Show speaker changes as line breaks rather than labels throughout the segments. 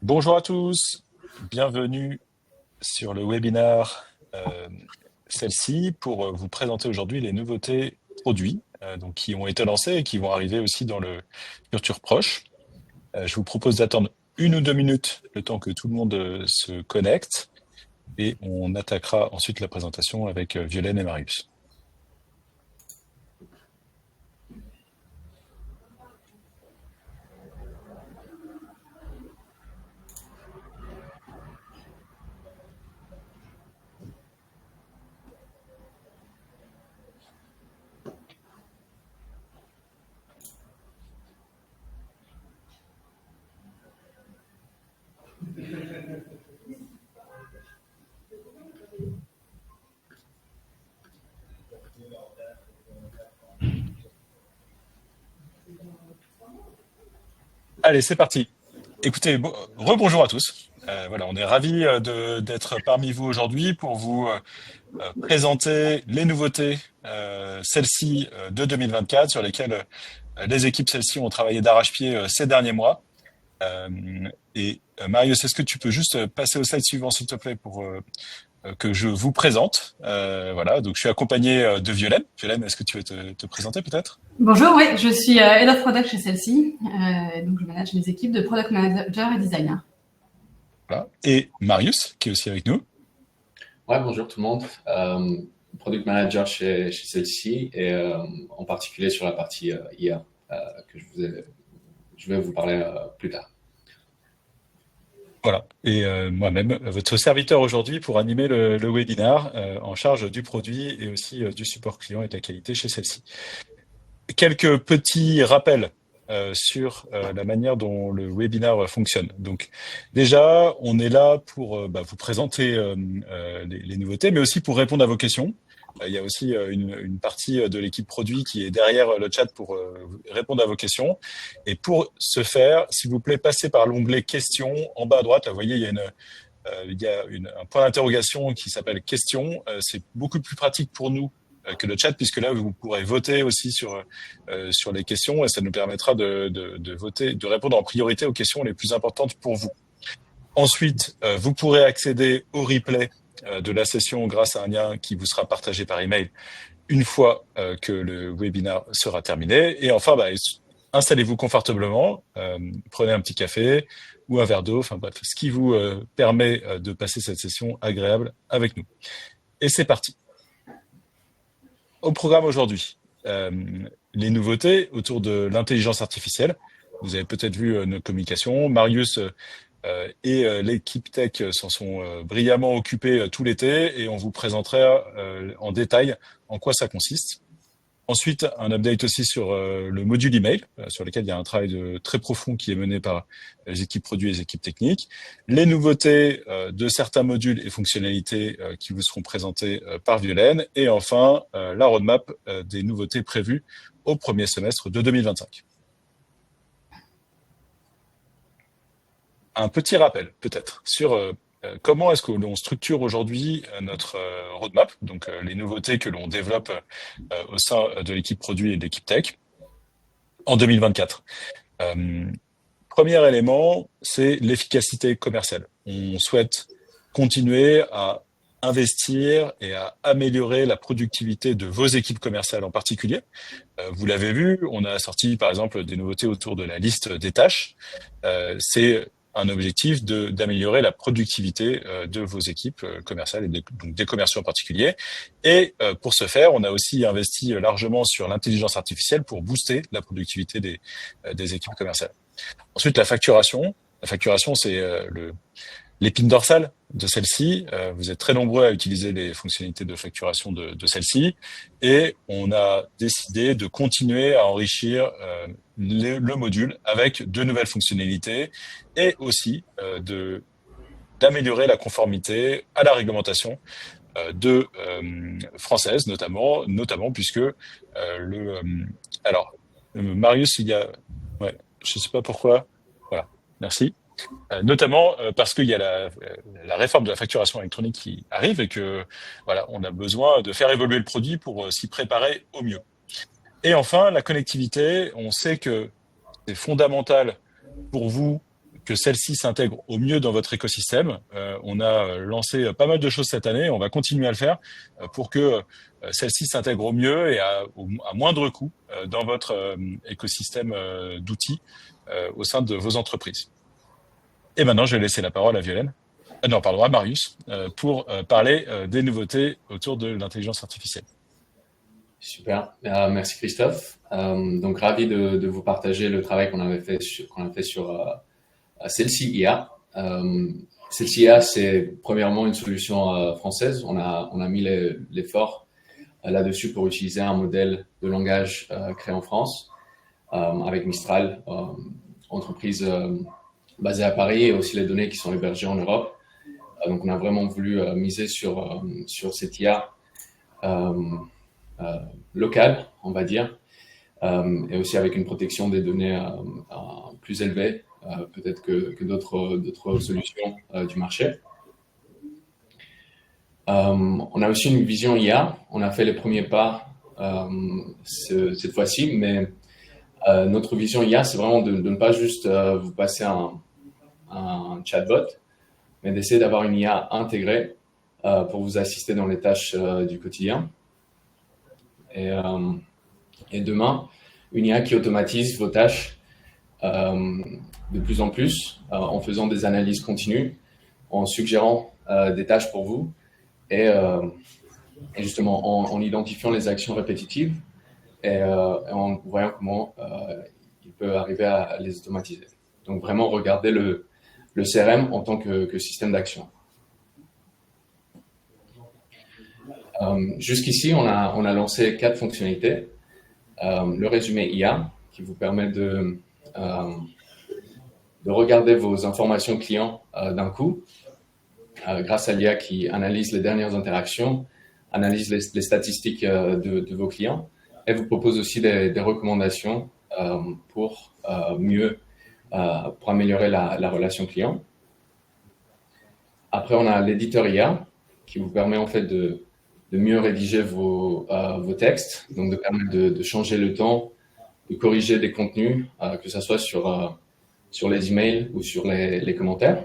Bonjour à tous, bienvenue sur le webinaire euh, celle-ci pour vous présenter aujourd'hui les nouveautés produits donc, qui ont été lancés et qui vont arriver aussi dans le futur proche. Je vous propose d'attendre 1 ou 2 minutes le temps que tout le monde se connecte et on attaquera ensuite la présentation avec Violaine et Marius. Allez, c'est parti. Écoutez, rebonjour à tous. Voilà, on est ravis d'être parmi vous aujourd'hui pour vous présenter les nouveautés, celles-ci de 2024, sur lesquelles les équipes celles-ci ont travaillé d'arrache-pied ces derniers mois. Euh, Marius, est-ce que tu peux juste passer au slide suivant, s'il te plaît, pour que je vous présente. Voilà, donc je suis accompagné de Violaine. Violaine, est-ce que tu veux te présenter peut-être?
Bonjour, oui, je suis Head of Product chez celle-ci. Donc, je manage mes équipes de Product Manager et Designer.
Voilà. Et Marius, qui est aussi avec nous.
Ouais, bonjour tout le monde. Product Manager chez celle-ci et en particulier sur la partie IA que je vais vous parler plus tard.
Voilà. Et moi-même, votre serviteur aujourd'hui pour animer le webinaire en charge du produit et aussi du support client et de la qualité chez celle-ci. Quelques petits rappels sur la manière dont le webinaire fonctionne. Donc déjà, on est là pour vous présenter les nouveautés, mais aussi pour répondre à vos questions. Il y a aussi une partie de l'équipe produit qui est derrière le chat pour répondre à vos questions. Et pour ce faire, s'il vous plaît, passez par l'onglet questions en bas à droite. Là, vous voyez, il y a un point d'interrogation qui s'appelle questions. C'est beaucoup plus pratique pour nous que le chat, puisque là, vous pourrez voter aussi sur les questions et ça nous permettra de voter, de répondre en priorité aux questions les plus importantes pour vous. Ensuite, vous pourrez accéder au replay de la session grâce à un lien qui vous sera partagé par email une fois que le webinaire sera terminé. Et enfin, installez-vous confortablement, prenez un petit café ou un verre d'eau, enfin bref, ce qui vous permet de passer cette session agréable avec nous. Et c'est parti. Au programme aujourd'hui, les nouveautés autour de l'intelligence artificielle. Vous avez peut-être vu nos communications. Marius et l'équipe tech s'en sont brillamment occupés tout l'été et on vous présentera en détail en quoi ça consiste. Ensuite, un update aussi sur le module email, sur lequel il y a un travail très profond qui est mené par les équipes produits et les équipes techniques. Les nouveautés de certains modules et fonctionnalités qui vous seront présentées par Violaine. Et enfin, la roadmap des nouveautés prévues au premier semestre de 2025. Un petit rappel, peut-être, sur comment est-ce que l'on structure aujourd'hui notre roadmap, donc les nouveautés que l'on développe au sein de l'équipe produit et de l'équipe tech en 2024. Premier élément, c'est l'efficacité commerciale. On souhaite continuer à investir et à améliorer la productivité de vos équipes commerciales en particulier. Vous l'avez vu, on a sorti par exemple des nouveautés autour de la liste des tâches. C'est un objectif d'améliorer la productivité de vos équipes commerciales et donc des commerciaux en particulier. Et pour ce faire, on a aussi investi largement sur l'intelligence artificielle pour booster la productivité des équipes commerciales. Ensuite, la facturation. La facturation, c'est l'épine dorsale de celle-ci. Vous êtes très nombreux à utiliser les fonctionnalités de facturation de celle-ci. Et on a décidé de continuer à enrichir le module avec de nouvelles fonctionnalités et aussi d'améliorer la conformité à la réglementation française, notamment puisque Marius, ouais, je sais pas pourquoi. Voilà, merci. Notamment parce qu'il y a la réforme de la facturation électronique qui arrive et que voilà, on a besoin de faire évoluer le produit pour s'y préparer au mieux. Et enfin, la connectivité, on sait que c'est fondamental pour vous que celle-ci s'intègre au mieux dans votre écosystème. On a lancé pas mal de choses cette année, on va continuer à le faire pour que celle-ci s'intègre au mieux et à moindre coût dans votre écosystème d'outils au sein de vos entreprises. Et maintenant, je vais laisser la parole à Violaine. Non, pardon, à Marius, pour parler des nouveautés autour de l'intelligence artificielle.
Super, merci Christophe. Donc ravi de vous partager le travail qu'on a fait sur Celsi IA. Celsi IA, c'est premièrement une solution française. On a mis l'effort là-dessus pour utiliser un modèle de langage créé en France avec Mistral, entreprise basée à Paris, et aussi les données qui sont hébergées en Europe. Donc on a vraiment voulu miser sur cette IA locale, on va dire, et aussi avec une protection des données plus élevée, peut-être que d'autres solutions du marché. On a aussi une vision IA. On a fait les premiers pas cette fois-ci, mais notre vision IA, c'est vraiment de ne pas juste vous passer un chatbot, mais d'essayer d'avoir une IA intégrée pour vous assister dans les tâches du quotidien. Et demain, une IA qui automatise vos tâches de plus en plus en faisant des analyses continues, en suggérant des tâches pour vous et justement en identifiant les actions répétitives et en voyant comment il peut arriver à les automatiser. Donc vraiment regarder le CRM en tant que système d'action. Jusqu'ici, on a lancé 4 fonctionnalités. Le résumé IA, qui vous permet de regarder vos informations clients d'un coup, grâce à l'IA qui analyse les dernières interactions, analyse les statistiques de vos clients, et vous propose aussi des recommandations pour améliorer la relation client. Après, on a l'éditeur IA, qui vous permet en fait de mieux rédiger vos textes, donc de permettre de changer le temps, de corriger des contenus, que ce soit sur les emails ou sur les commentaires.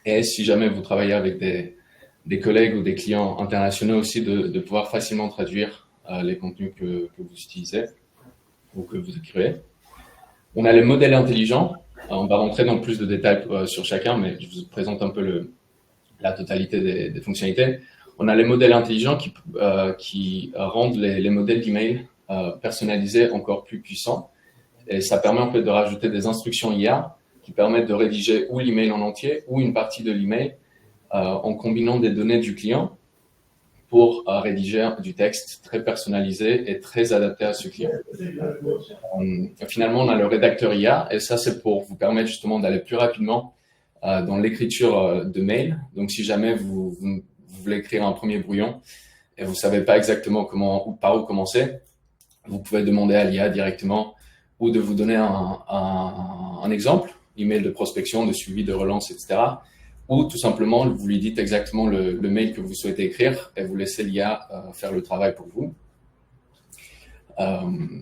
Et si jamais vous travaillez avec des collègues ou des clients internationaux aussi, de pouvoir facilement traduire les contenus que vous utilisez ou que vous écrivez. On a les modèles intelligents. On va rentrer dans plus de détails sur chacun, mais je vous présente un peu la totalité des fonctionnalités. On a les modèles intelligents qui rendent les modèles d'email personnalisés encore plus puissants. Et ça permet en fait de rajouter des instructions IA qui permettent de rédiger ou l'email en entier ou une partie de l'email en combinant des données du client pour rédiger du texte très personnalisé et très adapté à ce client. Finalement, on a le rédacteur IA et ça, c'est pour vous permettre justement d'aller plus rapidement dans l'écriture de mail. Donc, si jamais vous voulez écrire un premier brouillon et vous ne savez pas exactement par où commencer, vous pouvez demander à l'IA directement ou de vous donner un exemple, email de prospection, de suivi, de relance, etc. Ou tout simplement, vous lui dites exactement le mail que vous souhaitez écrire et vous laissez l'IA faire le travail pour vous.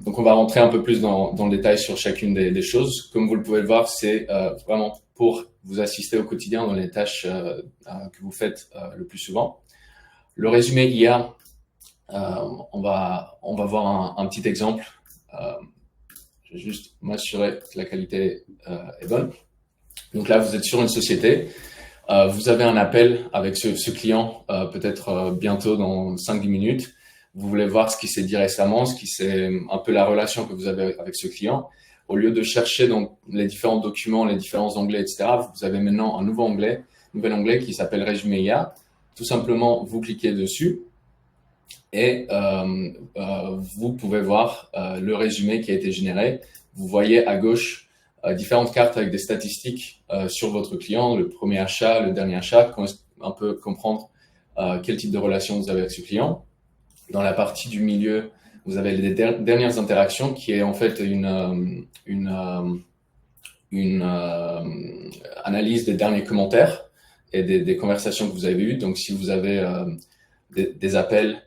Donc, on va rentrer un peu plus dans le détail sur chacune des choses. Comme vous le pouvez le voir, c'est vraiment pour vous assister au quotidien dans les tâches que vous faites le plus souvent. Le résumé IA, on va voir un petit exemple. Je vais juste m'assurer que la qualité est bonne. Donc là, vous êtes sur une société. Vous avez un appel avec ce client, peut-être bientôt dans 5-10 minutes. Vous voulez voir ce qui s'est dit récemment, un peu la relation que vous avez avec ce client. Au lieu de chercher dans les différents documents, les différents onglets, etc., vous avez maintenant un nouvel onglet qui s'appelle Résumé IA. Tout simplement, vous cliquez dessus et vous pouvez voir le résumé qui a été généré. Vous voyez à gauche différentes cartes avec des statistiques sur votre client, le premier achat, le dernier achat, un peu comprendre quel type de relation vous avez avec ce client. Dans la partie du milieu, vous avez les dernières interactions qui est en fait une analyse des derniers commentaires et des conversations que vous avez eues. Donc, si vous avez des appels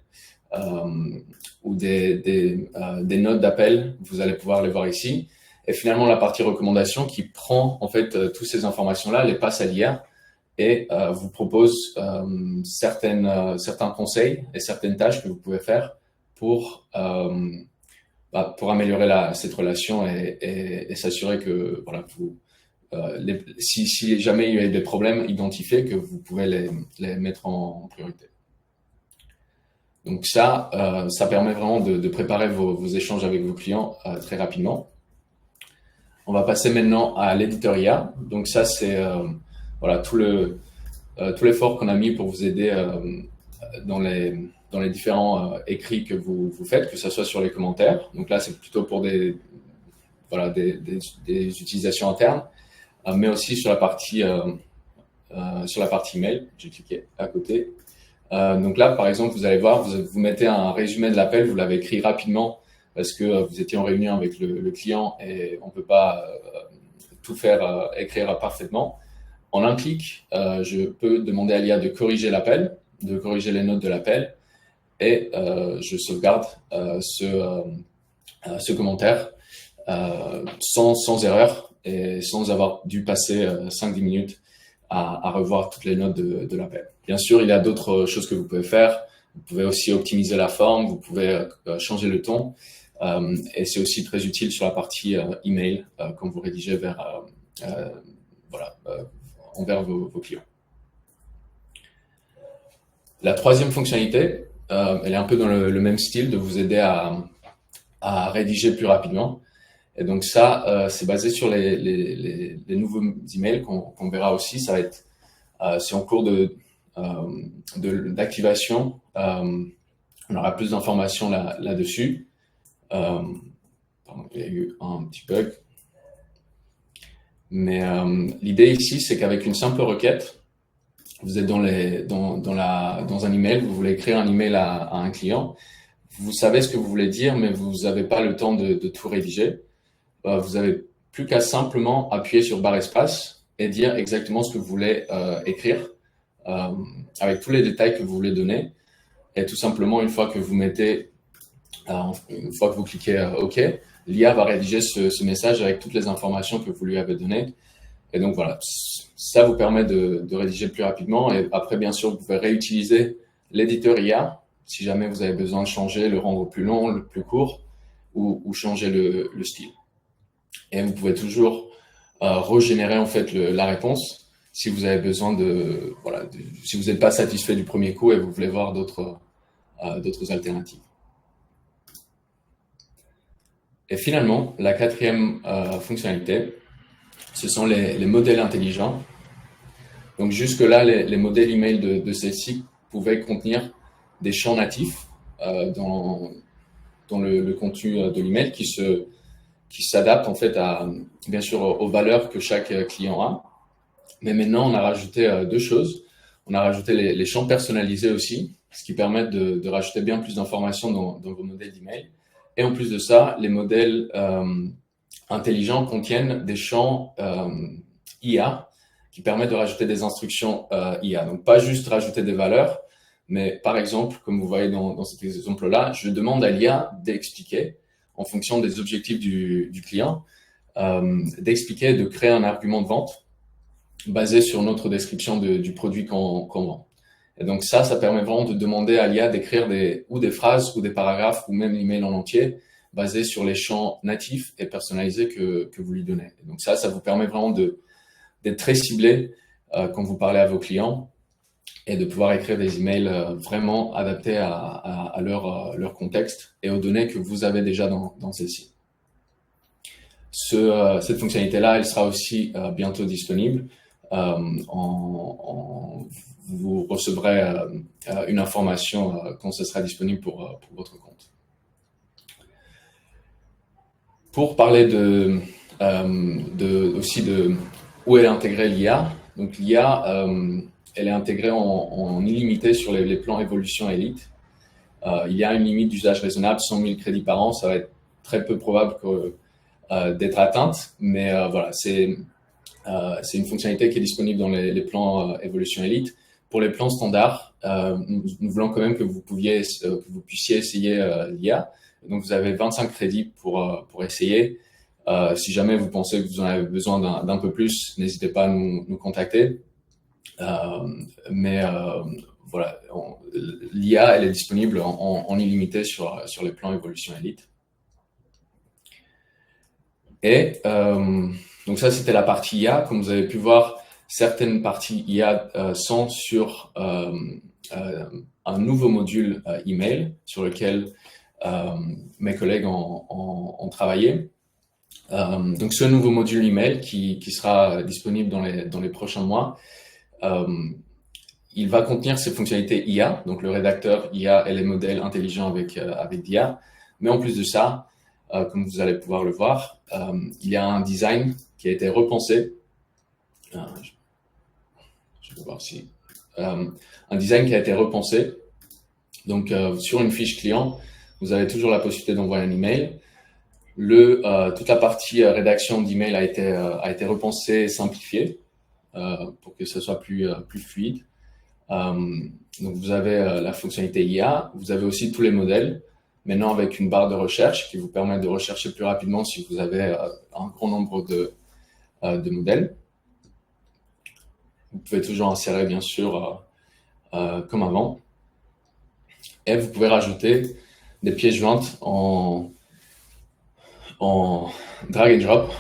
ou des notes d'appel, vous allez pouvoir les voir ici. Et finalement, la partie recommandation qui prend en fait toutes ces informations-là, les passe à l'IA et vous propose certains conseils et certaines tâches que vous pouvez faire pour améliorer cette relation et s'assurer que voilà, si jamais il y a des problèmes identifiés, que vous pouvez les mettre en priorité. Donc ça permet vraiment de préparer vos échanges avec vos clients très rapidement. On va passer maintenant à l'éditeur IA. Donc ça, c'est voilà, tout l'effort qu'on a mis pour vous aider dans les différents écrits que vous faites, que ce soit sur les commentaires. Donc là, c'est plutôt pour des utilisations internes, mais aussi sur la partie mail. J'ai cliqué à côté. Donc là, par exemple, vous allez voir, vous mettez un résumé de l'appel, vous l'avez écrit rapidement parce que vous étiez en réunion avec le client et on ne peut pas tout faire écrire parfaitement. En un clic, je peux demander à l'IA de corriger l'appel, de corriger les notes de l'appel et je sauvegarde ce commentaire sans erreur et sans avoir dû passer 5-10 minutes à revoir toutes les notes de l'appel. Bien sûr, il y a d'autres choses que vous pouvez faire. Vous pouvez aussi optimiser la forme, vous pouvez changer le ton. Et c'est aussi très utile sur la partie email quand vous rédigez envers vos clients. La troisième fonctionnalité, elle est un peu dans le même style, de vous aider à rédiger plus rapidement. Et donc ça, c'est basé sur les nouveaux emails qu'on verra aussi. Ça va être, c'est en cours d'activation. On aura plus d'informations là-dessus. Pardon, il y a eu un petit bug. Mais l'idée ici, c'est qu'avec une simple requête, vous êtes dans un email, vous voulez écrire un email à un client, vous savez ce que vous voulez dire, mais vous n'avez pas le temps de tout rédiger. Vous n'avez plus qu'à simplement appuyer sur barre espace et dire exactement ce que vous voulez écrire avec tous les détails que vous voulez donner. Et tout simplement, une fois que vous cliquez OK, l'IA va rédiger ce message avec toutes les informations que vous lui avez données. Et donc voilà, ça vous permet de rédiger plus rapidement. Et après, bien sûr, vous pouvez réutiliser l'éditeur IA si jamais vous avez besoin de changer, le rendre plus long, le plus court ou changer le style. Et vous pouvez toujours régénérer en fait la réponse si vous avez besoin si vous n'êtes pas satisfait du premier coup et vous voulez voir d'autres alternatives. Et finalement, la quatrième fonctionnalité, ce sont les modèles intelligents. Donc jusque-là, les modèles email de celle-ci pouvaient contenir des champs natifs dans le contenu de l'email qui s'adaptent en fait bien sûr aux valeurs que chaque client a. Mais maintenant, on a rajouté deux choses. On a rajouté les champs personnalisés aussi, ce qui permet de rajouter bien plus d'informations dans vos modèles d'email. Et en plus de ça, les modèles intelligents contiennent des champs IA qui permettent de rajouter des instructions IA. Donc, pas juste rajouter des valeurs, mais par exemple, comme vous voyez dans cet exemple-là, je demande à l'IA d'expliquer, en fonction des objectifs du client, d'expliquer, de créer un argument de vente basé sur notre description du produit qu'on vend. Et donc ça permet vraiment de demander à l'IA d'écrire des phrases ou des paragraphes ou même l'email en entier basés sur les champs natifs et personnalisés que vous lui donnez. Et donc ça vous permet vraiment d'être très ciblé quand vous parlez à vos clients et de pouvoir écrire des emails vraiment adaptés à leur contexte et aux données que vous avez déjà dans celle-ci. Cette fonctionnalité-là, elle sera aussi bientôt disponible. Vous recevrez une information quand ce sera disponible pour votre compte. Pour parler aussi de où est intégrée l'IA. Donc l'IA, elle est intégrée en illimité sur les plans évolution élite. Il y a une limite d'usage raisonnable, 100 000 crédits par an. Ça va être très peu probable d'être atteinte, mais voilà, c'est une fonctionnalité qui est disponible dans les plans évolution élite. Pour les plans standards, nous voulons quand même que vous puissiez essayer l'IA. Donc, vous avez 25 crédits pour essayer. Si jamais vous pensez que vous en avez besoin d'un peu plus, n'hésitez pas à nous contacter. Voilà, l'IA, elle est disponible en illimité sur les plans Evolution Elite. Et donc ça, c'était la partie IA. Comme vous avez pu voir, certaines parties IA sont sur un nouveau module email sur lequel mes collègues ont travaillé. Donc ce nouveau module email qui sera disponible dans les prochains mois, il va contenir ces fonctionnalités IA, donc le rédacteur IA et les modèles intelligents avec d'IA. Mais en plus de ça, comme vous allez pouvoir le voir, il y a un design qui a été repensé. Je vais voir si un design qui a été repensé. Donc sur une fiche client, vous avez toujours la possibilité d'envoyer un email. Toute la partie rédaction d'email a été repensée et simplifiée pour que ce soit plus fluide. Donc vous avez la fonctionnalité IA, vous avez aussi tous les modèles, maintenant avec une barre de recherche qui vous permet de rechercher plus rapidement si vous avez un grand nombre de modèles. Vous pouvez toujours insérer bien sûr comme avant. Et vous pouvez rajouter des pièces jointes en drag and drop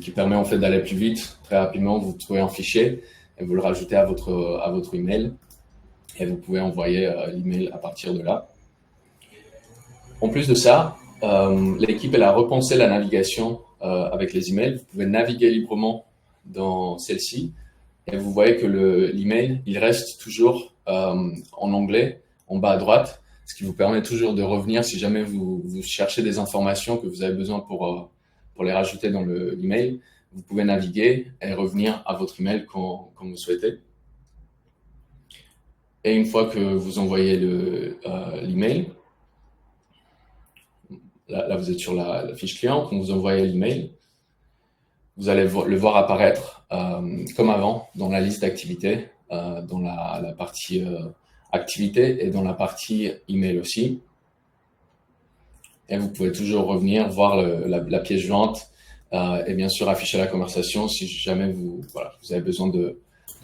qui permet en fait d'aller plus vite, très rapidement. Vous trouvez un fichier et vous le rajoutez à votre email et vous pouvez envoyer l'email à partir de là. En plus de ça, l'équipe elle a repensé la navigation avec les emails. Vous pouvez naviguer librement dans celle-ci et vous voyez que l'email il reste toujours en anglais en bas à droite, ce qui vous permet toujours de revenir si jamais vous cherchez des informations que vous avez besoin pour les rajouter dans l'email. Vous pouvez naviguer et revenir à votre email quand vous souhaitez. Et une fois que vous envoyez l'email, là vous êtes sur la fiche client, quand vous envoyez l'email, vous allez le voir apparaître comme avant dans la liste d'activités, dans la partie activité et dans la partie email aussi. Et vous pouvez toujours revenir voir la pièce jointe et bien sûr afficher la conversation si jamais vous avez besoin de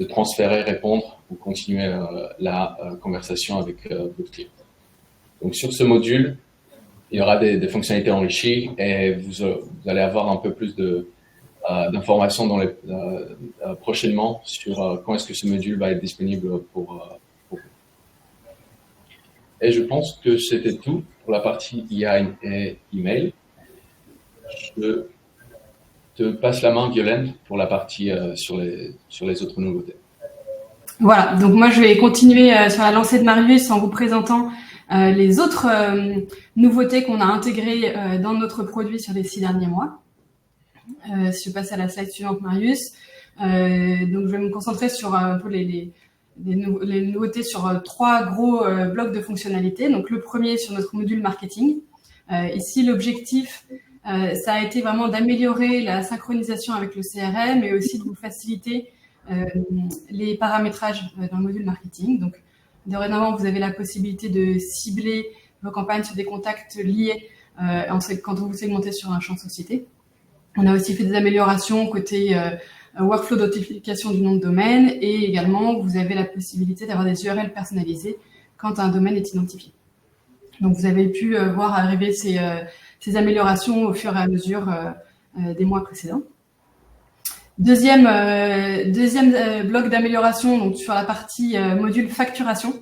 transférer, répondre ou continuer la conversation avec votre client. Donc sur ce module, il y aura des fonctionnalités enrichies et vous allez avoir un peu plus d'informations prochainement sur quand est-ce que ce module va être disponible pour vous. Et je pense que c'était tout pour la partie IA et email. Je te passe la main, Violaine, pour la partie sur les autres nouveautés.
Voilà, donc moi je vais continuer sur la lancée de Marius en vous présentant les autres nouveautés qu'on a intégrées dans notre produit sur les 6 derniers mois. Si je passe à la slide suivante, Marius. Donc je vais me concentrer sur un peu les nouveautés sur 3 gros blocs de fonctionnalités. Donc le premier sur notre module marketing. Ici l'objectif ça a été vraiment d'améliorer la synchronisation avec le CRM et aussi de vous faciliter les paramétrages dans le module marketing. Donc dorénavant vous avez la possibilité de cibler vos campagnes sur des contacts liés quand vous segmentez sur un champ société. On a aussi fait des améliorations côté workflow d'authentification du nom de domaine et également vous avez la possibilité d'avoir des URL personnalisées quand un domaine est identifié. Donc vous avez pu voir arriver ces améliorations au fur et à mesure des mois précédents. Deuxième bloc d'amélioration donc sur la partie module facturation.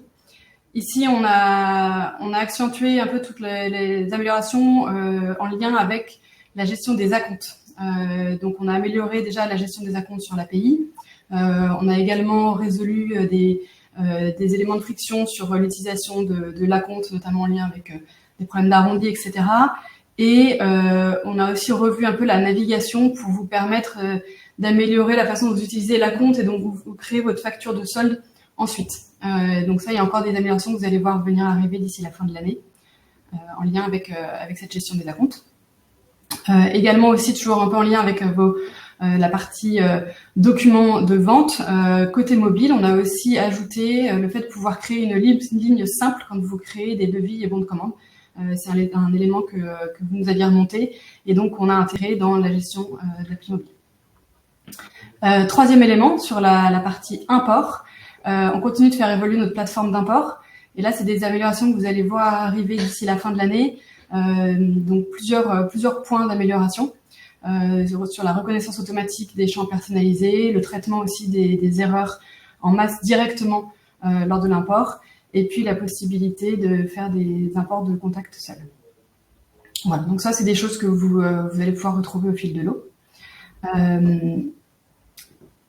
Ici on a accentué un peu toutes les améliorations en lien avec la gestion des acomptes. Donc on a amélioré déjà la gestion des acomptes sur l'API. On a également résolu des éléments de friction sur l'utilisation de l'acompte, notamment en lien avec des problèmes d'arrondi, etc. Et on a aussi revu un peu la navigation pour vous permettre d'améliorer la façon dont vous utilisez l'acompte et donc vous créez votre facture de solde ensuite. Donc ça, il y a encore des améliorations que vous allez voir venir arriver d'ici la fin de l'année en lien avec cette gestion des acomptes. Également aussi toujours un peu en lien avec la partie documents de vente. Côté mobile, on a aussi ajouté le fait de pouvoir créer une ligne simple quand vous créez des devis et bons de commande. C'est un élément que vous nous aviez remonté et donc on a intégré dans la gestion de l'appli mobile. Troisième élément, sur la partie import, on continue de faire évoluer notre plateforme d'import. Et là, c'est des améliorations que vous allez voir arriver d'ici la fin de l'année. Donc plusieurs points d'amélioration sur la reconnaissance automatique des champs personnalisés, le traitement aussi des erreurs en masse directement lors de l'import, et puis la possibilité de faire des imports de contacts seuls. Voilà, donc ça, c'est des choses que vous allez pouvoir retrouver au fil de l'eau.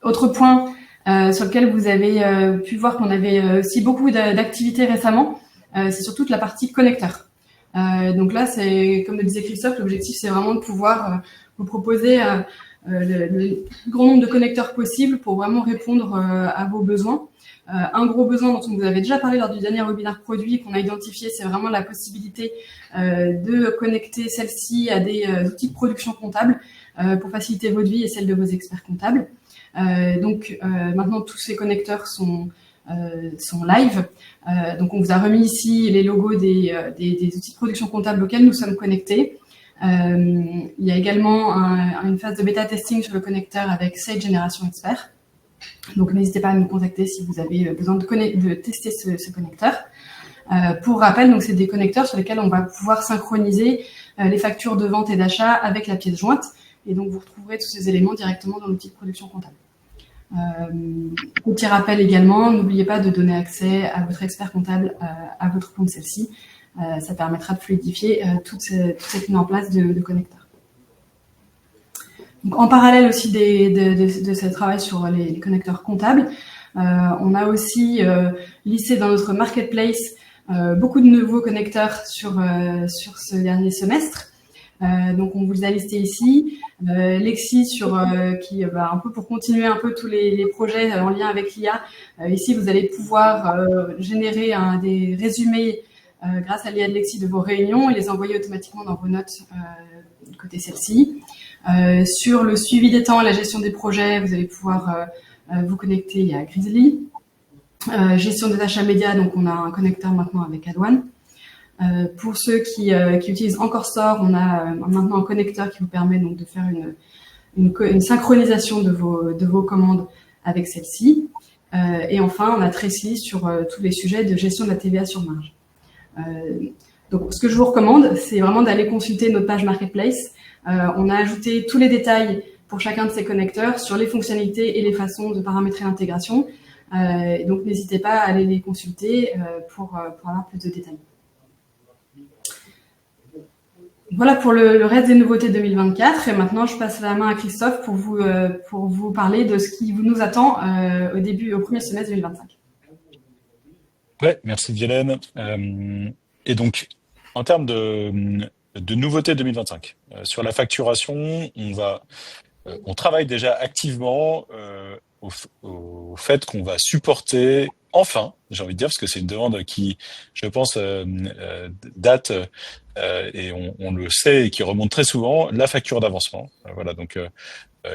Autre point sur lequel vous avez pu voir qu'on avait aussi beaucoup d'activités récemment, c'est sur toute la partie connecteur. Donc là, c'est comme le disait Christophe, l'objectif c'est vraiment de pouvoir vous proposer le plus grand nombre de connecteurs possible pour vraiment répondre à vos besoins. Un gros besoin dont on vous avait déjà parlé lors du dernier webinaire produit qu'on a identifié, c'est vraiment la possibilité de connecter celle-ci à des outils de production comptable pour faciliter votre vie et celle de vos experts comptables. Donc maintenant tous ces connecteurs sont live. Donc on vous a remis ici les logos des outils de production comptable auxquels nous sommes connectés. Il y a également une phase de bêta testing sur le connecteur avec Sage Génération Expert. Donc n'hésitez pas à nous contacter si vous avez besoin de tester ce connecteur. Pour rappel, donc c'est des connecteurs sur lesquels on va pouvoir synchroniser les factures de vente et d'achat avec la pièce jointe. Et donc, vous retrouverez tous ces éléments directement dans l'outil de production comptable. Petit rappel également, n'oubliez pas de donner accès à votre expert comptable à votre compte celle-ci. Ça permettra de fluidifier toute cette mise en place de connecteurs. Donc, en parallèle aussi de ce travail sur les connecteurs comptables, on a aussi lissé dans notre marketplace beaucoup de nouveaux connecteurs sur ce dernier semestre. Donc on vous a listé ici, Lexi qui un peu pour continuer un peu tous les projets en lien avec l'IA. Ici vous allez pouvoir générer des résumés grâce à l'IA de Lexi de vos réunions et les envoyer automatiquement dans vos notes côté celle-ci. Sur le suivi des temps et la gestion des projets, vous allez pouvoir vous connecter à Grizzly. Gestion des achats médias, donc on a un connecteur maintenant avec Adwan. Pour ceux qui utilisent encore Store, on a maintenant un connecteur qui vous permet donc de faire une synchronisation de vos commandes avec celle-ci. Et enfin, on a Tracy sur tous les sujets de gestion de la TVA sur marge. Donc, ce que je vous recommande, c'est vraiment d'aller consulter notre page Marketplace. On a ajouté tous les détails pour chacun de ces connecteurs sur les fonctionnalités et les façons de paramétrer l'intégration. Donc, n'hésitez pas à aller les consulter pour avoir plus de détails. Voilà pour le reste des nouveautés 2024. Et maintenant, je passe la main à Christophe pour vous parler de ce qui nous attend au premier semestre 2025.
Ouais, merci Violaine. Et donc, en termes de nouveautés 2025, sur la facturation, on travaille déjà activement au fait qu'on va supporter enfin, j'ai envie de dire, parce que c'est une demande qui, je pense, date et on le sait et qui remonte très souvent, la facture d'avancement. Voilà, donc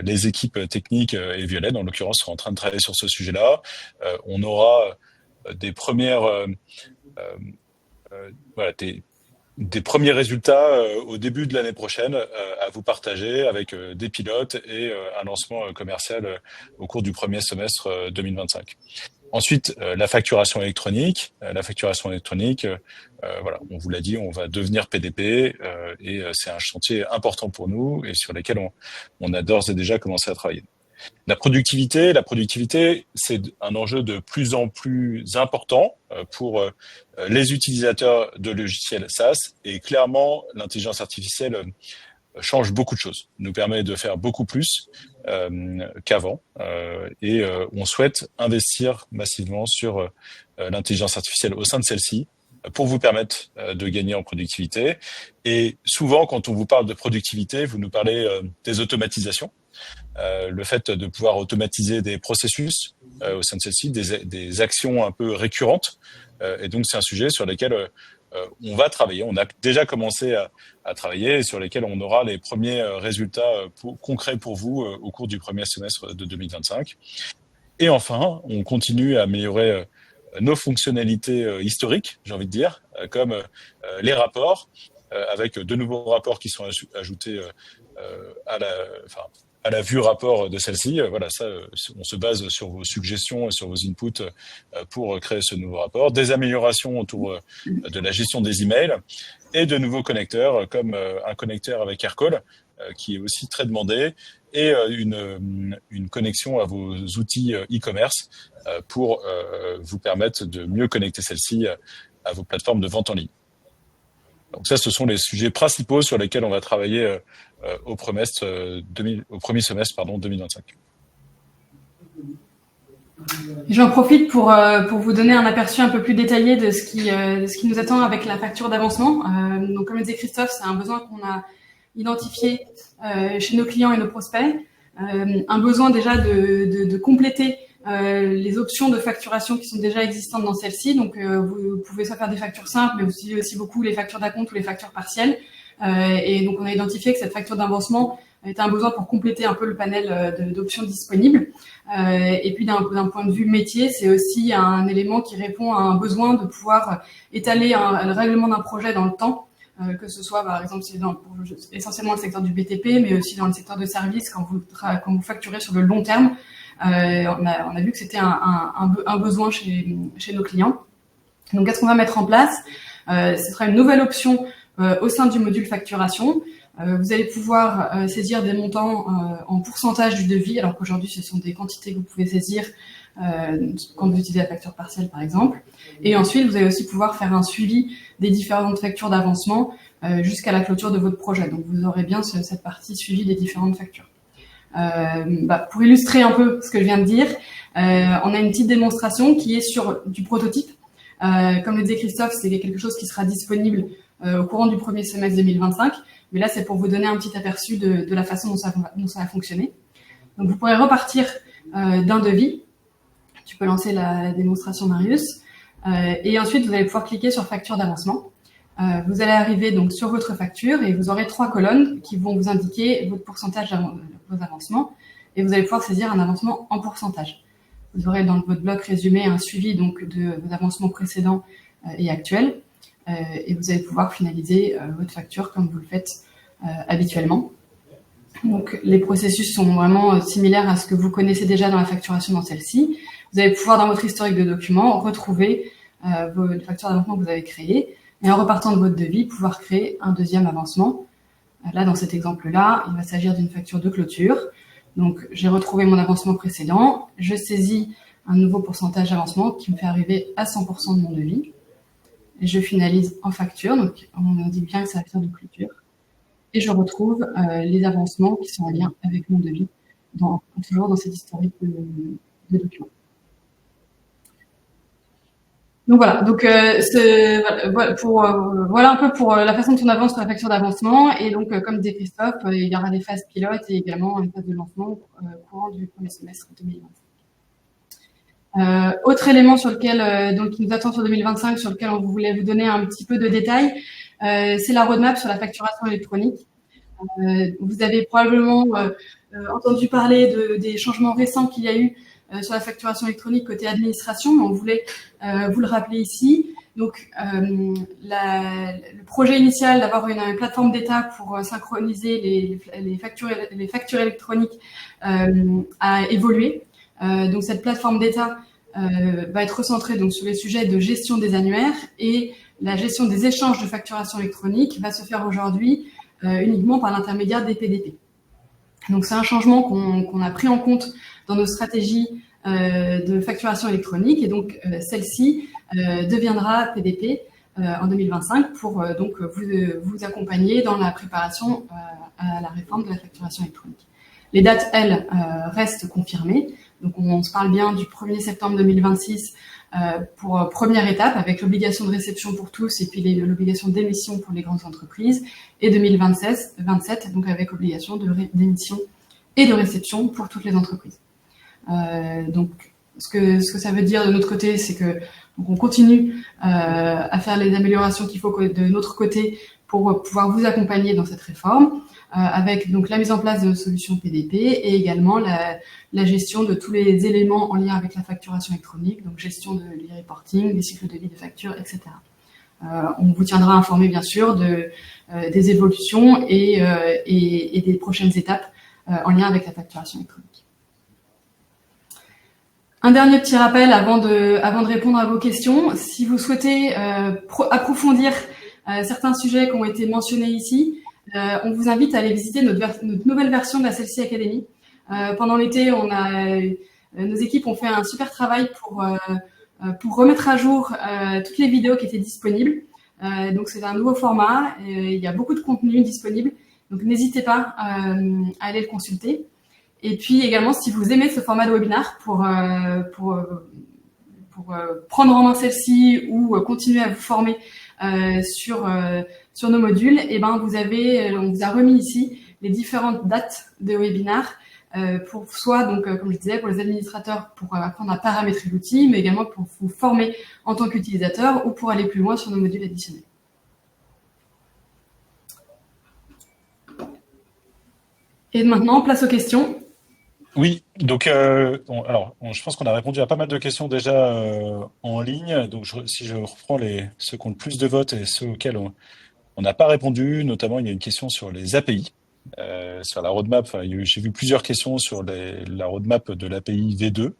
les équipes techniques et Violaine, en l'occurrence, sont en train de travailler sur ce sujet-là. On aura des premières des premiers résultats au début de l'année prochaine à vous partager avec des pilotes et un lancement commercial au cours du premier semestre 2025. Ensuite, la facturation électronique. Voilà, on vous l'a dit, on va devenir PDP et c'est un chantier important pour nous et sur lequel on a d'ores et déjà commencé à travailler. La productivité, c'est un enjeu de plus en plus important pour les utilisateurs de logiciels SaaS et clairement, l'intelligence artificielle change beaucoup de choses, nous permet de faire beaucoup plus qu'avant et on souhaite investir massivement sur l'intelligence artificielle au sein de celle-ci pour vous permettre de gagner en productivité. Et souvent, quand on vous parle de productivité, vous nous parlez des automatisations. Le fait de pouvoir automatiser des processus au sein de celle-ci, des actions un peu récurrentes. Et donc, c'est un sujet sur lequel on va travailler. On a déjà commencé à travailler et sur lesquels on aura les premiers résultats concrets pour vous au cours du premier semestre de 2025. Et enfin, on continue à améliorer nos fonctionnalités historiques, j'ai envie de dire, comme les rapports, avec de nouveaux rapports qui sont ajoutés à la vue rapport de celle-ci. Voilà, ça, on se base sur vos suggestions et sur vos inputs pour créer ce nouveau rapport. Des améliorations autour de la gestion des emails et de nouveaux connecteurs, comme un connecteur avec Aircall, qui est aussi très demandé, et une connexion à vos outils e-commerce pour vous permettre de mieux connecter celle-ci à vos plateformes de vente en ligne. Donc ça, ce sont les sujets principaux sur lesquels on va travailler au premier semestre 2025.
J'en profite pour vous donner un aperçu un peu plus détaillé de ce qui nous attend avec la facture d'avancement. Donc, comme le disait Christophe, c'est un besoin qu'on a identifié chez nos clients et nos prospects. Un besoin déjà de compléter les options de facturation qui sont déjà existantes dans celle-ci. Donc, vous pouvez soit faire des factures simples, mais aussi beaucoup les factures d'acompte ou les factures partielles. Et donc, on a identifié que cette facture d'avancement était un besoin pour compléter un peu le panel d'options disponibles. Et puis, d'un point de vue métier, c'est aussi un élément qui répond à un besoin de pouvoir étaler le règlement d'un projet dans le temps, que ce soit, par exemple, essentiellement le secteur du BTP, mais aussi dans le secteur de services quand vous facturez sur le long terme. On a vu que c'était un besoin chez nos clients. Donc, qu'est-ce qu'on va mettre en place? Ce sera une nouvelle option au sein du module facturation. Vous allez pouvoir saisir des montants en pourcentage du devis, alors qu'aujourd'hui, ce sont des quantités que vous pouvez saisir quand vous utilisez la facture partielle, par exemple. Et ensuite, vous allez aussi pouvoir faire un suivi des différentes factures d'avancement jusqu'à la clôture de votre projet. Donc, vous aurez bien cette partie suivi des différentes factures. Pour illustrer un peu ce que je viens de dire, on a une petite démonstration qui est sur du prototype. Comme le disait Christophe, c'est quelque chose qui sera disponible au courant du premier semestre 2025. Mais là, c'est pour vous donner un petit aperçu de la façon dont ça va fonctionner. Donc, vous pourrez repartir d'un devis. Tu peux lancer la démonstration, Marius. Et ensuite, vous allez pouvoir cliquer sur facture d'avancement. Vous allez arriver donc sur votre facture et vous aurez 3 colonnes qui vont vous indiquer votre pourcentage de vos avancements. Et vous allez pouvoir saisir un avancement en pourcentage. Vous aurez dans votre bloc résumé un suivi donc de vos avancements précédents et actuels. Et vous allez pouvoir finaliser votre facture comme vous le faites habituellement. Donc, les processus sont vraiment similaires à ce que vous connaissez déjà dans la facturation dans celle-ci. Vous allez pouvoir, dans votre historique de documents, retrouver vos factures d'avancement que vous avez créées et en repartant de votre devis, pouvoir créer un deuxième avancement. Là, dans cet exemple-là, il va s'agir d'une facture de clôture. Donc, j'ai retrouvé mon avancement précédent. Je saisis un nouveau pourcentage d'avancement qui me fait arriver à 100% de mon devis. Et je finalise en facture, donc on indique bien que c'est la facture de clôture. Et je retrouve les avancements qui sont en lien avec mon devis, toujours dans cette historique de documents. Donc voilà, voilà un peu pour la façon dont on avance sur la facture d'avancement. Et donc, comme disait Christophe, il y aura des phases pilotes et également une phase de lancement au courant du premier semestre 2025. Autre élément sur lequel qui nous attend sur 2025, sur lequel on voulait vous donner un petit peu de détails, c'est la roadmap sur la facturation électronique. Vous avez probablement entendu parler des changements récents qu'il y a eu sur la facturation électronique côté administration, mais on voulait vous le rappeler ici. Donc, le projet initial d'avoir une plateforme d'État pour synchroniser les factures électroniques a évolué. Donc, cette plateforme d'État va être recentrée donc sur les sujets de gestion des annuaires et la gestion des échanges de facturation électronique va se faire aujourd'hui uniquement par l'intermédiaire des PDP. Donc, c'est un changement qu'on a pris en compte dans nos stratégies de facturation électronique et donc celle-ci deviendra PDP en 2025 pour vous accompagner dans la préparation à la réforme de la facturation électronique. Les dates, elles, restent confirmées. Donc, on se parle bien du 1er septembre 2026 pour première étape avec l'obligation de réception pour tous et puis l'obligation d'émission pour les grandes entreprises et 2027 donc avec obligation d'émission et de réception pour toutes les entreprises. Donc, ce que ça veut dire de notre côté, c'est que donc on continue à faire les améliorations qu'il faut de notre côté pour pouvoir vous accompagner dans cette réforme, avec donc la mise en place de solutions PDP et également la gestion de tous les éléments en lien avec la facturation électronique, donc gestion de l'e-reporting, des cycles de vie de facture, etc. On vous tiendra informé bien sûr des évolutions et des prochaines étapes en lien avec la facturation électronique. Un dernier petit rappel avant de répondre à vos questions. Si vous souhaitez approfondir certains sujets qui ont été mentionnés ici, on vous invite à aller visiter notre nouvelle version de la Celsee Academy. Pendant l'été, nos équipes ont fait un super travail pour remettre à jour toutes les vidéos qui étaient disponibles. Donc c'est un nouveau format, il y a beaucoup de contenu disponible, donc n'hésitez pas à aller le consulter. Et puis également, si vous aimez ce format de webinaire pour prendre en main Celsee ou continuer à vous former sur nos modules, et ben on vous a remis ici les différentes dates de webinaire pour soit, donc comme je disais, pour les administrateurs pour apprendre à paramétrer l'outil, mais également pour vous former en tant qu'utilisateur ou pour aller plus loin sur nos modules additionnels. Et maintenant, place aux questions.
Oui, donc je pense qu'on a répondu à pas mal de questions déjà en ligne. Donc si je reprends ceux qui ont le plus de votes et ceux auxquels on n'a pas répondu, notamment il y a une question sur les API, sur la roadmap. Enfin, j'ai vu plusieurs questions sur la roadmap de l'API V2.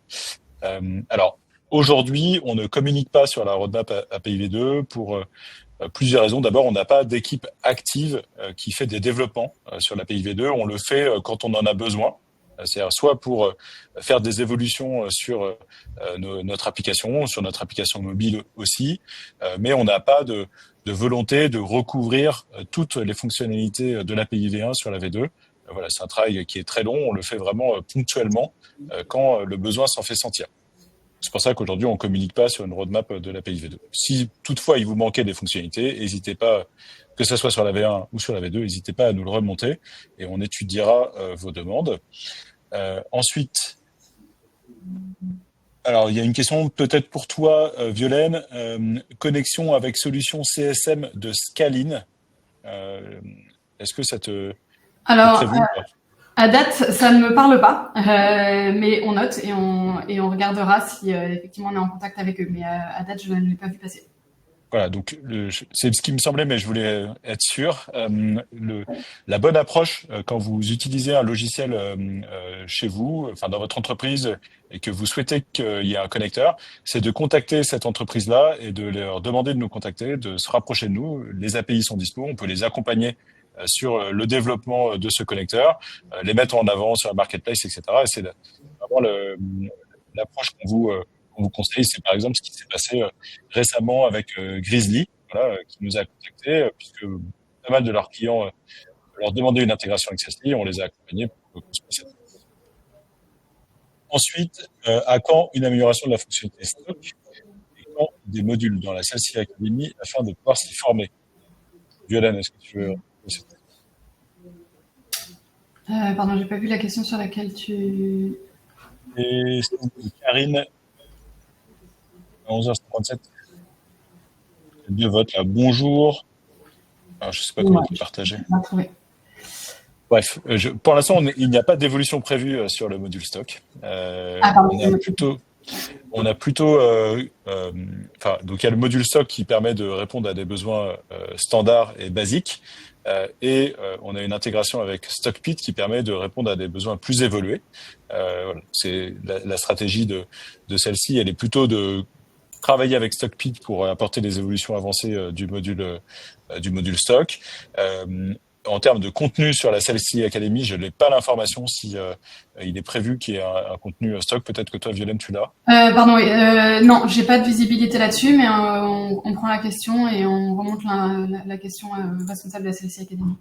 Alors aujourd'hui, on ne communique pas sur la roadmap API V2 pour plusieurs raisons. D'abord, on n'a pas d'équipe active qui fait des développements sur l'API V2. On le fait quand on en a besoin. C'est-à-dire soit pour faire des évolutions sur notre application mobile aussi, mais on n'a pas de volonté de recouvrir toutes les fonctionnalités de l'API V1 sur la V2. Voilà, c'est un travail qui est très long, on le fait vraiment ponctuellement quand le besoin s'en fait sentir. C'est pour ça qu'aujourd'hui, on ne communique pas sur une roadmap de l'API V2. Si toutefois, il vous manquait des fonctionnalités, n'hésitez pas, que ce soit sur la V1 ou sur la V2, n'hésitez pas à nous le remonter et on étudiera vos demandes. Ensuite, alors il y a une question peut-être pour toi, Violaine, connexion avec solution CSM de Scalin. Est-ce que ça te...
Alors, à date, ça ne me parle pas, mais on note et on regardera si effectivement on est en contact avec eux. Mais à date, je ne l'ai pas vu passer.
Voilà, donc c'est ce qui me semblait, mais je voulais être sûr. La bonne approche quand vous utilisez un logiciel chez vous, enfin dans votre entreprise, et que vous souhaitez qu'il y ait un connecteur, c'est de contacter cette entreprise-là et de leur demander de nous contacter, de se rapprocher de nous. Les API sont dispo, on peut les accompagner sur le développement de ce connecteur, les mettre en avant sur la marketplace, etc. Et c'est vraiment l'approche qu'on vous conseille. C'est par exemple ce qui s'est passé récemment avec Grizzly, voilà, qui nous a contactés, puisque pas mal de leurs clients leur demandaient une intégration avec Celsee, on les a accompagnés pour construire cette. Ensuite, à quand une amélioration de la fonctionnalité stock et quand des modules dans la Celsee Academy afin de pouvoir s'y former? Violaine, est-ce que tu veux...
Pardon, j'ai pas vu la question sur laquelle tu...
Et Karine, à 11h57. Deux votes là. Bonjour. Alors, je ne sais pas comment on peut partager. Bref, pour l'instant, il n'y a pas d'évolution prévue sur le module stock. On a plutôt, donc il y a le module stock qui permet de répondre à des besoins standards et basiques, et on a une intégration avec StockPit qui permet de répondre à des besoins plus évolués. Voilà, c'est la stratégie de Celsee, elle est plutôt de travailler avec StockPit pour apporter des évolutions avancées du module stock. En termes de contenu sur la Celsee Academy, je n'ai pas l'information si il est prévu qu'il y ait un contenu stock. Peut-être que toi, Violaine, tu l'as.
Non, j'ai pas de visibilité là-dessus, mais on prend la question et on remonte la question responsable de la Celsee Academy.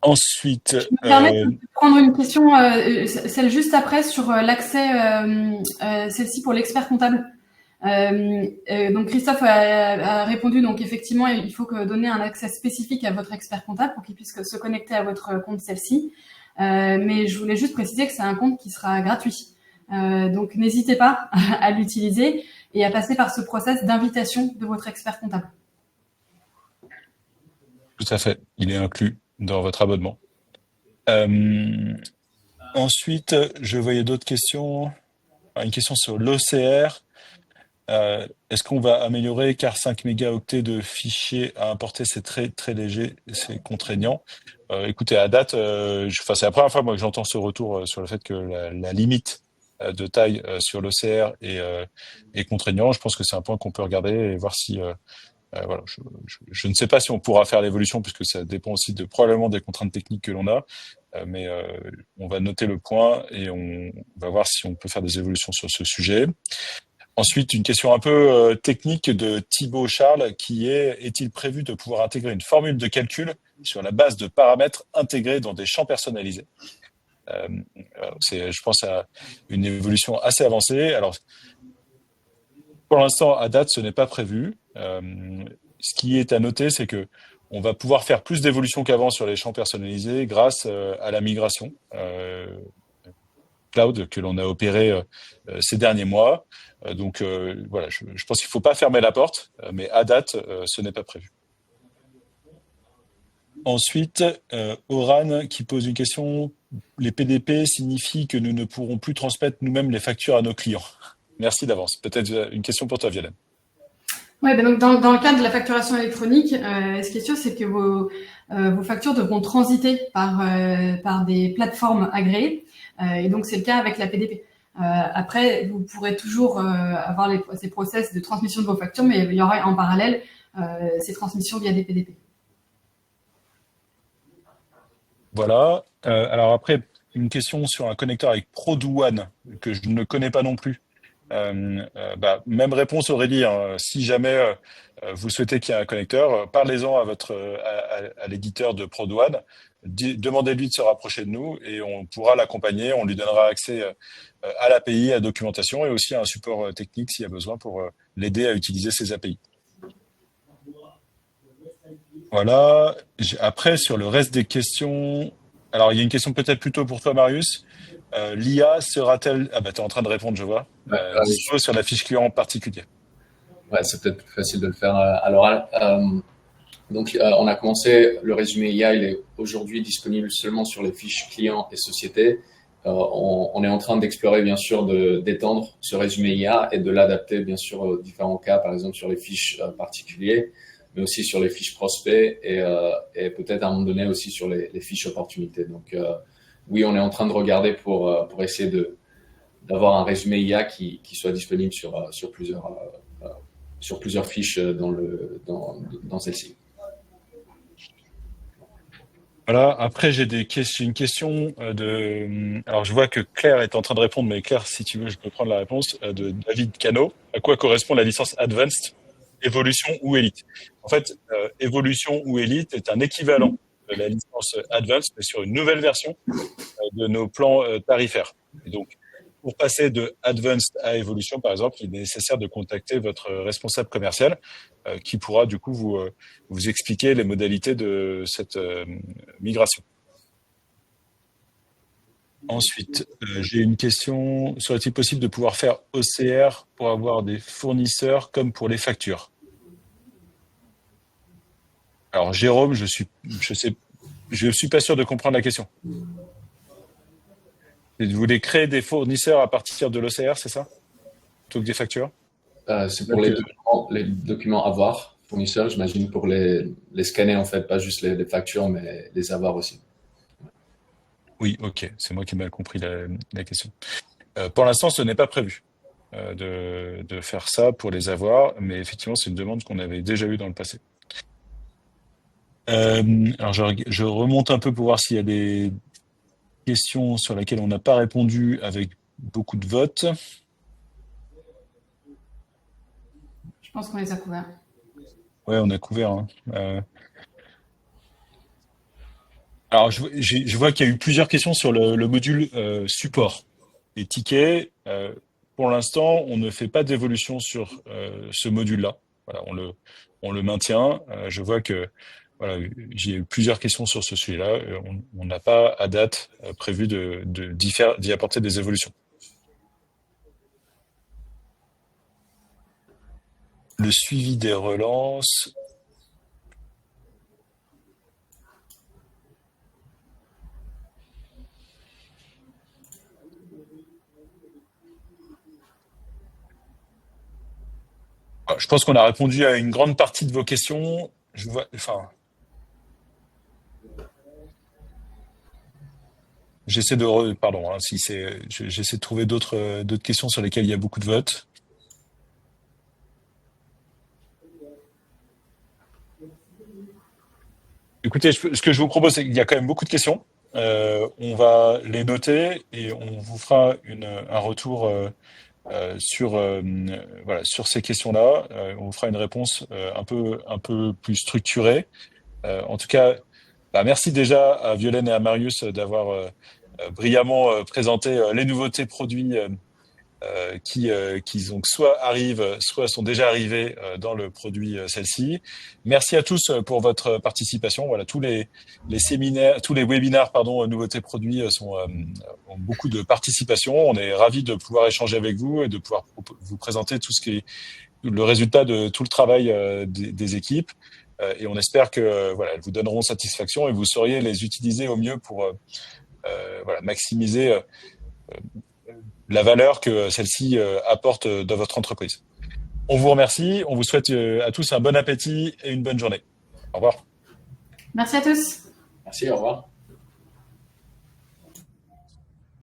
Ensuite,
je me permets de prendre une question, celle juste après sur l'accès Celsee pour l'expert comptable. Donc Christophe a répondu, donc effectivement il faut donner un accès spécifique à votre expert comptable pour qu'il puisse se connecter à votre compte Celsee, mais je voulais juste préciser que c'est un compte qui sera gratuit, donc n'hésitez pas à l'utiliser et à passer par ce process d'invitation de votre expert comptable.
Tout à fait. Il est inclus dans votre abonnement. Ensuite, je voyais d'autres questions. Une question sur l'OCR. Est-ce qu'on va améliorer car 5 mégaoctets de fichiers à importer, c'est très très léger, c'est contraignant. Écoutez, à date, c'est la première fois moi que j'entends ce retour sur le fait que la limite de taille sur l'OCR est contraignant. Je pense que c'est un point qu'on peut regarder et voir si voilà, je ne sais pas si on pourra faire l'évolution puisque ça dépend aussi probablement des contraintes techniques que l'on a, mais on va noter le point et on va voir si on peut faire des évolutions sur ce sujet. Ensuite, une question un peu technique de Thibaut Charles qui est-il prévu de pouvoir intégrer une formule de calcul sur la base de paramètres intégrés dans des champs personnalisés? Je pense, à une évolution assez avancée. Alors, pour l'instant, à date, ce n'est pas prévu. Ce qui est à noter, c'est que on va pouvoir faire plus d'évolution qu'avant sur les champs personnalisés grâce à la migration cloud que l'on a opérée ces derniers mois. Donc voilà, je pense qu'il ne faut pas fermer la porte, mais à date, ce n'est pas prévu. Ensuite, Oran qui pose une question. Les PDP signifient que nous ne pourrons plus transmettre nous-mêmes les factures à nos clients. Merci d'avance. Peut-être une question pour toi, Violaine.
Ouais, ben donc dans le cadre de la facturation électronique, ce qui est sûr, c'est que vos factures devront transiter par des plateformes agréées, et donc c'est le cas avec la PDP. Après, vous pourrez toujours avoir ces process de transmission de vos factures, mais il y aura en parallèle ces transmissions via des PDP.
Voilà. Alors après, une question sur un connecteur avec ProDouane que je ne connais pas non plus. Même réponse Aurélie, hein. Si jamais vous souhaitez qu'il y ait un connecteur, parlez-en à l'éditeur de ProDouane, demandez-lui de se rapprocher de nous et on pourra l'accompagner, on lui donnera accès à l'API, à la documentation et aussi à un support technique s'il y a besoin pour l'aider à utiliser ces API. Voilà. Après, sur le reste des questions, alors il y a une question peut-être plutôt pour toi, Marius. L'IA sera-t-elle... Ah bah t'es en train de répondre, je vois. Dispo sur la fiche client en particulier.
Ouais, c'est peut-être plus facile de le faire à l'oral. Donc, on a commencé, le résumé IA, il est aujourd'hui disponible seulement sur les fiches clients et sociétés. On est en train d'explorer, bien sûr, d'étendre ce résumé IA et de l'adapter, bien sûr, aux différents cas, par exemple sur les fiches particuliers, mais aussi sur les fiches prospects et peut-être à un moment donné aussi sur les fiches opportunités. Donc, oui, on est en train de regarder pour essayer d'avoir un résumé IA qui soit disponible sur plusieurs fiches dans celle-ci.
Voilà. Après, j'ai une question Alors, je vois que Claire est en train de répondre, mais Claire, si tu veux, je peux prendre la réponse de David Cano. À quoi correspond la licence Advanced, Evolution ou Elite? En fait, Evolution ou Elite est un équivalent de la licence Advanced, mais sur une nouvelle version de nos plans tarifaires. Et donc, pour passer de Advanced à Evolution, par exemple, il est nécessaire de contacter votre responsable commercial qui pourra du coup vous expliquer les modalités de cette migration. Ensuite, j'ai une question. Serait-il possible de pouvoir faire OCR pour avoir des fournisseurs comme pour les factures? Alors, Jérôme, je suis pas sûr de comprendre la question. Vous voulez créer des fournisseurs à partir de l'OCR, c'est ça? Plutôt que des factures?
C'est pour les documents avoirs fournisseurs, j'imagine, pour les scanner, en fait, pas juste les factures, mais les avoirs aussi.
Oui, ok, c'est moi qui ai mal compris la question. Pour l'instant, ce n'est pas prévu de faire ça pour les avoirs, mais effectivement, c'est une demande qu'on avait déjà eue dans le passé. Alors, je remonte un peu pour voir s'il y a des questions sur lesquelles on n'a pas répondu avec beaucoup de votes.
Je pense qu'on les a couverts.
Ouais, on a couvert. Hein. Alors, je vois qu'il y a eu plusieurs questions sur le module support. Les tickets, pour l'instant, on ne fait pas d'évolution sur ce module-là. Voilà, on le maintient. Je vois que voilà, j'ai eu plusieurs questions sur ce sujet-là. On n'a pas, à date, prévu d'y apporter des évolutions. Le suivi des relances. Voilà, je pense qu'on a répondu à une grande partie de vos questions. J'essaie pardon, hein, j'essaie de trouver d'autres questions sur lesquelles il y a beaucoup de votes. Écoutez, ce que je vous propose, c'est qu'il y a quand même beaucoup de questions. On va les noter et on vous fera un retour voilà, sur ces questions-là. On vous fera une réponse un peu plus structurée. En tout cas, merci déjà à Violaine et à Marius d'avoir brillamment présenté les nouveautés produits qui donc soit arrivent, soit sont déjà arrivés dans le produit celle-ci. Merci à tous pour votre participation. Voilà, tous les séminaires, tous les webinaires, pardon, nouveautés produits ont beaucoup de participation. On est ravis de pouvoir échanger avec vous et de pouvoir vous présenter tout ce qui est le résultat de tout le travail des équipes. Et on espère que voilà, elles vous donneront satisfaction et vous sauriez les utiliser au mieux pour voilà, maximiser la valeur que celle-ci apporte dans votre entreprise. On vous remercie, on vous souhaite à tous un bon appétit et une bonne journée. Au revoir.
Merci à tous.
Merci, au revoir.